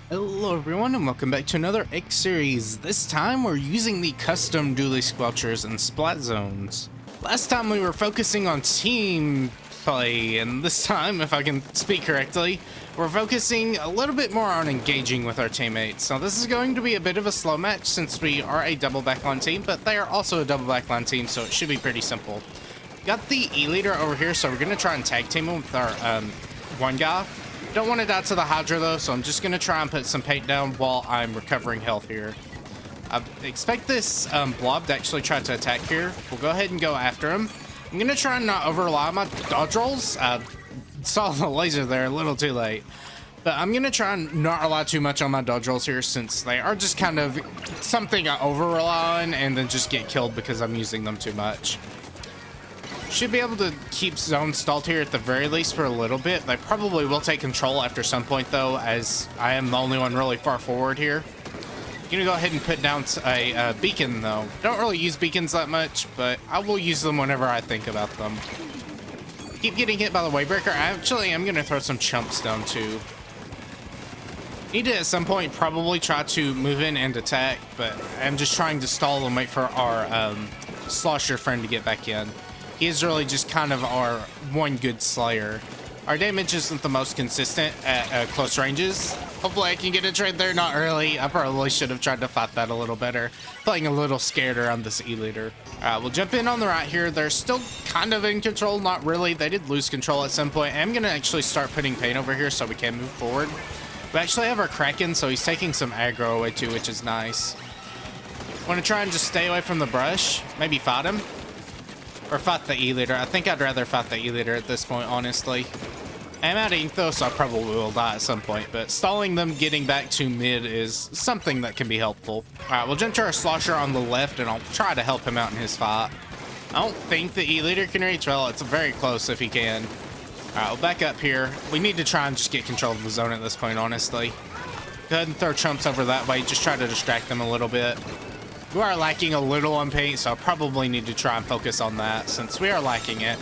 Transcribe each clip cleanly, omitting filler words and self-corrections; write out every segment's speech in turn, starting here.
Hello everyone and welcome back to another X series. This time we're using the Custom Dualie Squelchers in Splat Zones. Last time we were focusing on team play, and this time, if I can speak correctly, we're focusing a little bit more on engaging with our teammates. Now this is going to be a bit of a slow match since we are a double backline team, but they are also a double backline team, so it should be pretty simple. Got the E-leader over here, so we're going to try and tag team him with our one guy. Don't want to die to the Hydra though, so I'm just going to try and put some paint down while I'm recovering health here. I expect this blob to actually try to attack here. We'll go ahead and go after him. I'm going to try and not over rely on my dodge rolls. I saw the laser there a little too late. But I'm going to try and not rely too much on my dodge rolls here since they are just kind of something I over rely on and then just get killed because I'm using them too much. Should be able to keep zone stalled here at the very least for a little bit. They probably will take control after some point though, as I am the only one really far forward here. I'm gonna go ahead and put down a beacon though. Don't really use beacons that much, but I will use them whenever I think about them. Keep getting hit by the wavebreaker. Actually, I'm gonna throw some chumps down too. Need to at some point probably try to move in and attack, but I'm just trying to stall and wait for our slosher friend to get back in. He is really just kind of our one good slayer. Our damage isn't the most consistent at close ranges. Hopefully I can get a trade there, not early. I probably should have tried to fight that a little better. Playing a little scared around this E-leader. We'll jump in on the right here. They're still kind of in control, not really. They did lose control at some point. I'm gonna actually start putting paint over here so we can move forward. We actually have our Kraken, so he's taking some aggro away too, which is nice. Want to try and just stay away from the brush, maybe fight him. Or fight the E-leader. I think I'd rather fight the E-leader at this point, honestly. I'm out of ink though, so I probably will die at some point, but stalling them getting back to mid is something that can be helpful. Alright, we'll jump to our slosher on the left, and I'll try to help him out in his fight. I don't think the E-leader can reach. Well, it's very close if he can. Alright, we'll back up here. We need to try and just get control of the zone at this point, honestly. Go ahead and throw chumps over that way. Just try to distract them a little bit. We are lacking a little on paint, so I probably need to try and focus on that since we are lacking it.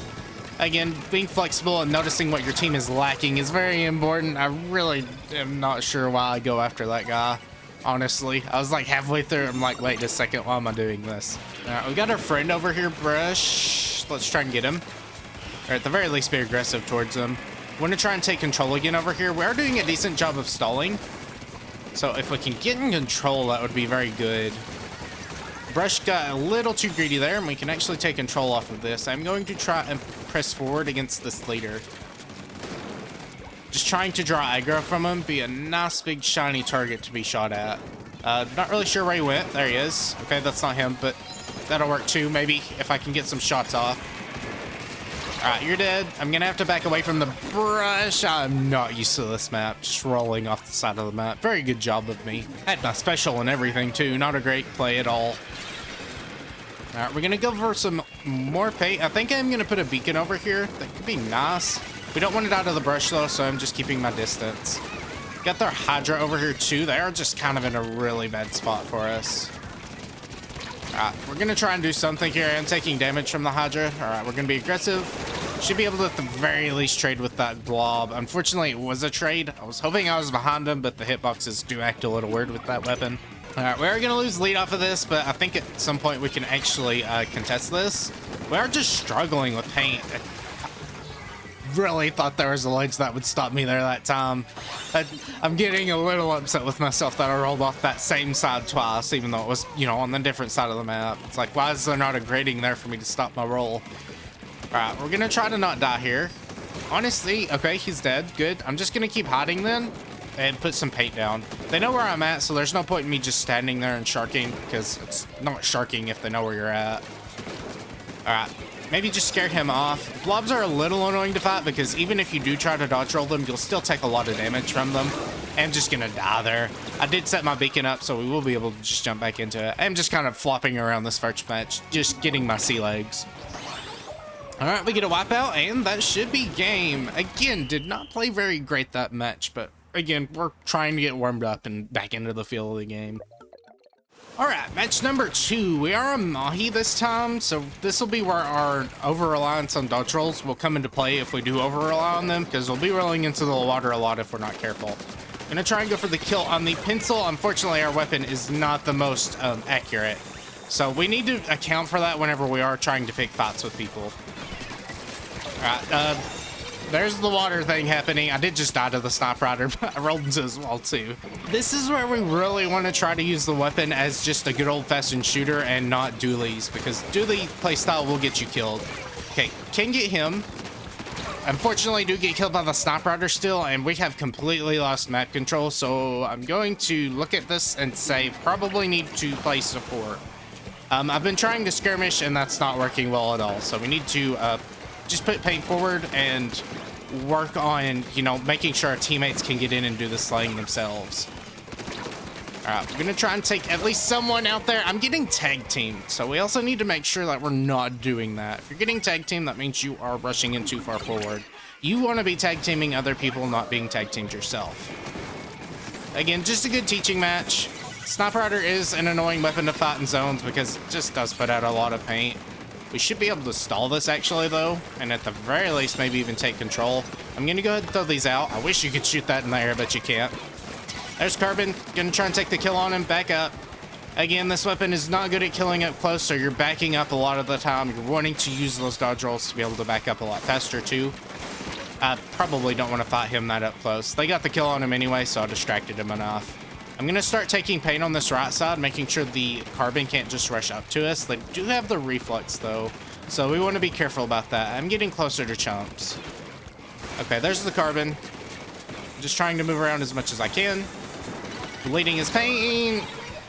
Again, being flexible and noticing what your team is lacking is very important. I really am not sure why I go after that guy, honestly. I was like halfway through, I'm like, wait a second, why am I doing this? Alright, we got our friend over here, Brush. Let's try and get him. Or at the very least be aggressive towards him. Want to try and take control again over here. We are doing a decent job of stalling. So if we can get in control, that would be very good. Brush got a little too greedy there, and we can actually take control off of this. I'm going to try and press forward against this leader. Just trying to draw aggro from him, be a nice big shiny target to be shot at. Not really sure where he went. There he is. Okay, that's not him, but that'll work too, maybe, if I can get some shots off. Alright, you're dead. I'm gonna have to back away from the brush. I'm not used to this map. Just rolling off the side of the map. Very good job of me. Had my special and everything too. Not a great play at all. Alright, we're gonna go for some more paint. I think I'm gonna put a beacon over here. That could be nice. We don't want it out of the brush though, so I'm just keeping my distance. Got their Hydra over here too. They are just kind of in a really bad spot for us. Alright, we're gonna try and do something here. I'm taking damage from the Hydra. Alright, we're gonna be aggressive. Should be able to at the very least trade with that blob. Unfortunately, it was a trade. I was hoping I was behind him, but the hitboxes do act a little weird with that weapon. Alright, we are gonna lose lead off of this, but I think at some point we can actually contest this. We are just struggling with paint. I really thought there was a ledge that would stop me there that time. I'm getting a little upset with myself that I rolled off that same side twice, even though it was, you know, on the different side of the map. It's like, why is there not a grading there for me to stop my roll? Alright, we're gonna try to not die here. Honestly, okay, he's dead. Good. I'm just gonna keep hiding then and put some paint down. They know where I'm at, so there's no point in me just standing there and sharking, because it's not sharking if they know where you're at. Alright, maybe just scare him off. Blobs are a little annoying to fight because even if you do try to dodge roll them, you'll still take a lot of damage from them. I'm just gonna die there. I did set my beacon up, so we will be able to just jump back into it. I'm just kind of flopping around this first match, just getting my sea legs. Alright, we get a wipeout, and that should be game. Again, did not play very great that match, but again, we're trying to get warmed up and back into the feel of the game. Alright, match number 2. We are a Mahi this time, so this will be where our over-reliance on dodge rolls will come into play if we do over-rely on them, because we'll be rolling into the water a lot if we're not careful. Gonna try and go for the kill on the pencil. Unfortunately, our weapon is not the most accurate. So we need to account for that whenever we are trying to pick fights with people. Alright, there's the water thing happening. I did just die to the sniper rider, but I rolled into his wall too. This is where we really want to try to use the weapon as just a good old-fashioned shooter and not dualies, because dualie playstyle will get you killed. Okay, can get him. Unfortunately, do get killed by the sniper rider still, and we have completely lost map control, so I'm going to look at this and say probably need to play support. I've been trying to skirmish, and that's not working well at all, so we need to just put paint forward and work on, you know, making sure our teammates can get in and do the slaying themselves. Alright, we're gonna try and take at least someone out there. I'm getting tag teamed, so we also need to make sure that we're not doing that. If you're getting tag teamed, that means you are rushing in too far forward. You want to be tag teaming other people, not being tag teamed yourself. Again, just a good teaching match. Sniper Rider is an annoying weapon to fight in zones because it just does put out a lot of paint. We should be able to stall this actually though, and at the very least maybe even take control. I'm gonna go ahead and throw these out. I wish you could shoot that in the air, but you can't. There's Carbon, gonna try and take the kill on him, back up. Again, this weapon is not good at killing up close, so you're backing up a lot of the time. You're wanting to use those dodge rolls to be able to back up a lot faster too. I probably don't want to fight him that up close. They got the kill on him anyway, so I distracted him enough. I'm gonna start taking paint on this right side, making sure the Carbon can't just rush up to us. They do have the reflex though, so we want to be careful about that. I'm getting closer to chumps. Okay, there's the Carbon. Just trying to move around as much as I can. Bleeding his paint,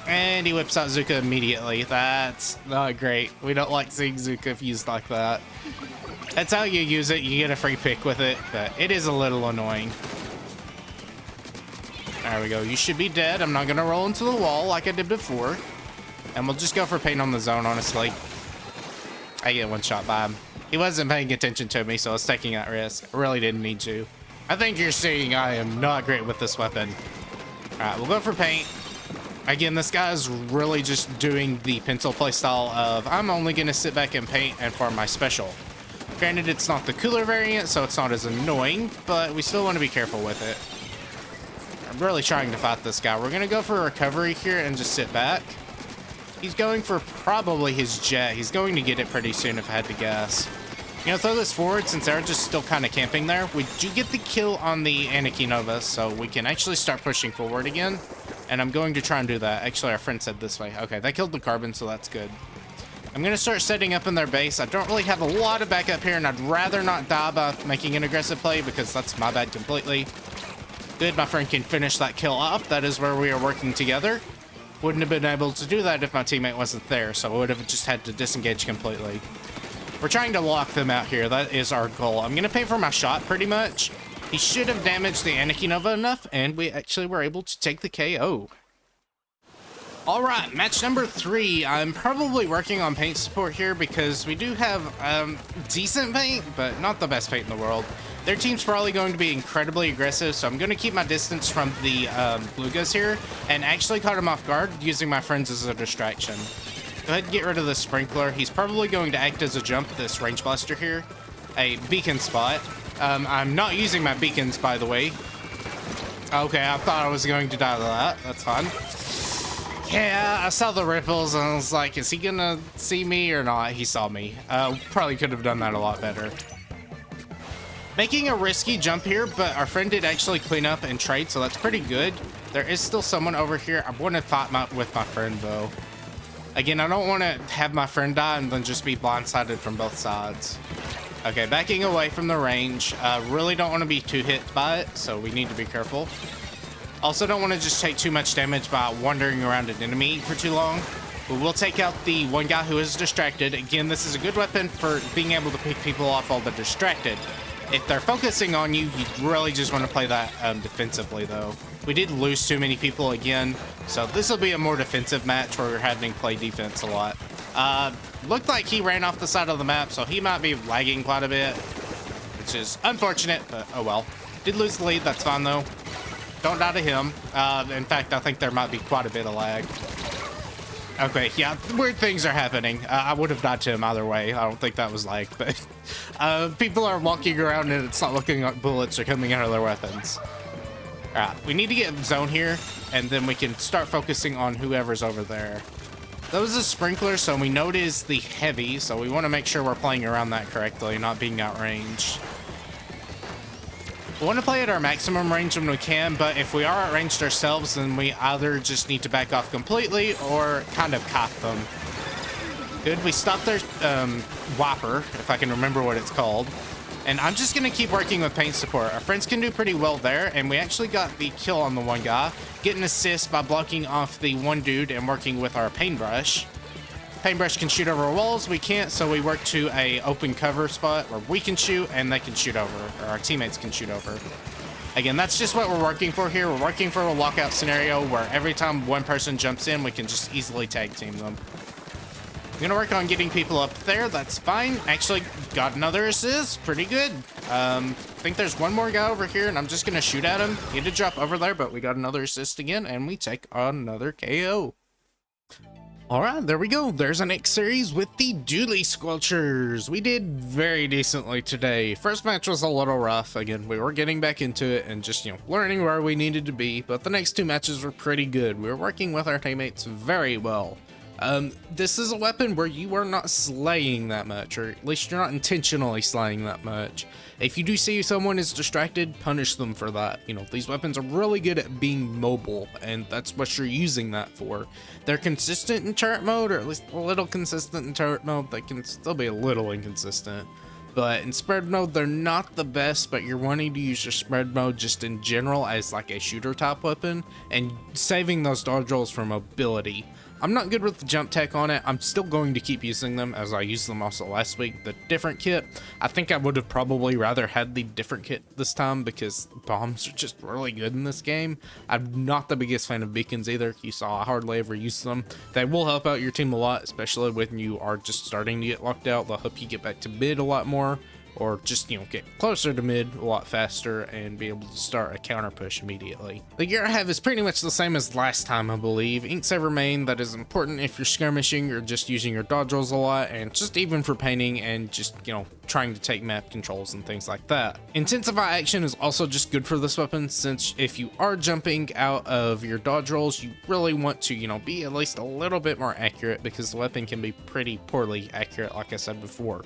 and he whips out Zuka immediately. That's not great. We don't like seeing Zuka used like that. That's how you use it. You get a free pick with it, but it is a little annoying. There we go. You should be dead. I'm not going to roll into the wall like I did before. And we'll just go for paint on the zone, honestly. I get one shot by him. He wasn't paying attention to me, so I was taking that risk. I really didn't need to. I think you're seeing I am not great with this weapon. Alright, we'll go for paint. Again, this guy is really just doing the pencil playstyle of I'm only going to sit back and paint and farm my special. Granted, it's not the cooler variant, so it's not as annoying, but we still want to be careful with it. I'm really trying to fight this guy. We're going to go for a recovery here and just sit back. He's going for probably his jet. He's going to get it pretty soon if I had to guess. You know, throw this forward since they're just still kind of camping there. We do get the kill on the Anarchy Nova, so we can actually start pushing forward again. And I'm going to try and do that. Actually, our friend said this way. Okay, they killed the Carbon, so that's good. I'm going to start setting up in their base. I don't really have a lot of backup here, and I'd rather not die by making an aggressive play because that's my bad completely. Good, my friend can finish that kill up. That is where we are working together. Wouldn't have been able to do that if my teammate wasn't there, so I would have just had to disengage completely. We're trying to lock them out here. That is our goal. I'm going to pay for my shot pretty much. He should have damaged the Anarchy Nova enough, and we actually were able to take the KO. All right, match number 3. I'm probably working on paint support here because we do have decent paint, but not the best paint in the world. Their team's probably going to be incredibly aggressive, so I'm going to keep my distance from the blue guys here and actually caught him off guard using my friends as a distraction. Go ahead and get rid of the sprinkler. He's probably going to act as a jump, this range blaster here. A beacon spot. I'm not using my beacons, by the way. Okay, I thought I was going to die to that. That's fine. Yeah, I saw the ripples and I was like, is he gonna see me or not? He saw me. Probably could have done that a lot better. Making a risky jump here, but our friend did actually clean up and trade, so that's pretty good. There is still someone over here. I want to fight with my friend, though. Again, I don't want to have my friend die and then just be blindsided from both sides. Okay, backing away from the range. Really don't want to be too hit by it, so we need to be careful. Also don't want to just take too much damage by wandering around an enemy for too long. But we'll take out the one guy who is distracted. Again, this is a good weapon for being able to pick people off while they're distracted. If they're focusing on you, you really just want to play that defensively, though. We did lose too many people again, so this will be a more defensive match where we're having to play defense a lot. Looked like he ran off the side of the map, so he might be lagging quite a bit, which is unfortunate, but oh well. Did lose the lead, that's fine, though. Don't die to him. In fact, I think there might be quite a bit of lag. Okay, yeah, weird things are happening. I would have died to him either way. I don't think that was lag, but people are walking around and it's not looking like bullets are coming out of their weapons. All right, we need to get zone here, and then we can start focusing on whoever's over there. That was a sprinkler, so we know it is the heavy, so we want to make sure we're playing around that correctly, not being outranged. We want to play at our maximum range when we can, but if we are outranged ourselves, then we either just need to back off completely or kind of cock them. Good, we stopped their whopper, if I can remember what it's called. And I'm just going to keep working with paint support. Our friends can do pretty well there, and we actually got the kill on the one guy. Get an assist by blocking off the one dude and working with our paintbrush. Paintbrush can shoot over walls, we can't, so we work to a open cover spot where we can shoot and they can shoot over, or our teammates can shoot over. Again, that's just what we're working for here. We're working for a lockout scenario where every time one person jumps in, we can just easily tag team them. I'm gonna work on getting people up there. That's fine. Actually, got another assist. Pretty good. I think there's one more guy over here, and I'm just gonna shoot at him. He had to drop over there, but we got another assist again, and we take another KO. All right, there we go. There's an X series with the Dualie Squelchers. We did very decently today. First match was a little rough. Again, we were getting back into it and just, learning where we needed to be, but the next two matches were pretty good. We were working with our teammates very well. This is a weapon where you are not slaying that much, or at least you're not intentionally slaying that much. If you do see someone is distracted, punish them for that. These weapons are really good at being mobile, and that's what you're using that for. They're consistent in turret mode, or at least a little consistent in turret mode. They can still be a little inconsistent. But in spread mode, they're not the best, but you're wanting to use your spread mode just in general as like a shooter type weapon, and saving those dodge rolls for mobility. I'm not good with the jump tech on it. I'm still going to keep using them as I used them also last week. The different kit, I think I would have probably rather had the different kit this time because bombs are just really good in this game. I'm not the biggest fan of beacons either. You saw I hardly ever use them. They will help out your team a lot, especially when you are just starting to get locked out. They'll help you get back to mid a lot more, or just, get closer to mid a lot faster and be able to start a counter push immediately. The gear I have is pretty much the same as last time, I believe. Inksaver main, that is important if you're skirmishing or just using your dodge rolls a lot, and just even for painting and just, trying to take map controls and things like that. Intensify action is also just good for this weapon, since if you are jumping out of your dodge rolls, you really want to, be at least a little bit more accurate, because the weapon can be pretty poorly accurate, like I said before.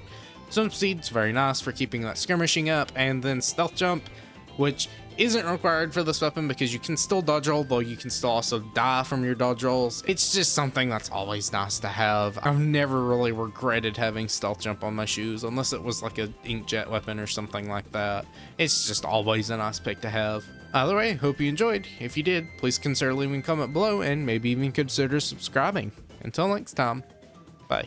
Swim speed's very nice for keeping that skirmishing up, and then stealth jump, which isn't required for this weapon because you can still dodge roll, though you can still also die from your dodge rolls. It's just something that's always nice to have. I've never really regretted having stealth jump on my shoes, unless it was like a inkjet weapon or something like that. It's just always a nice pick to have. Either way, hope you enjoyed. If you did, please consider leaving a comment below and maybe even consider subscribing. Until next time, bye.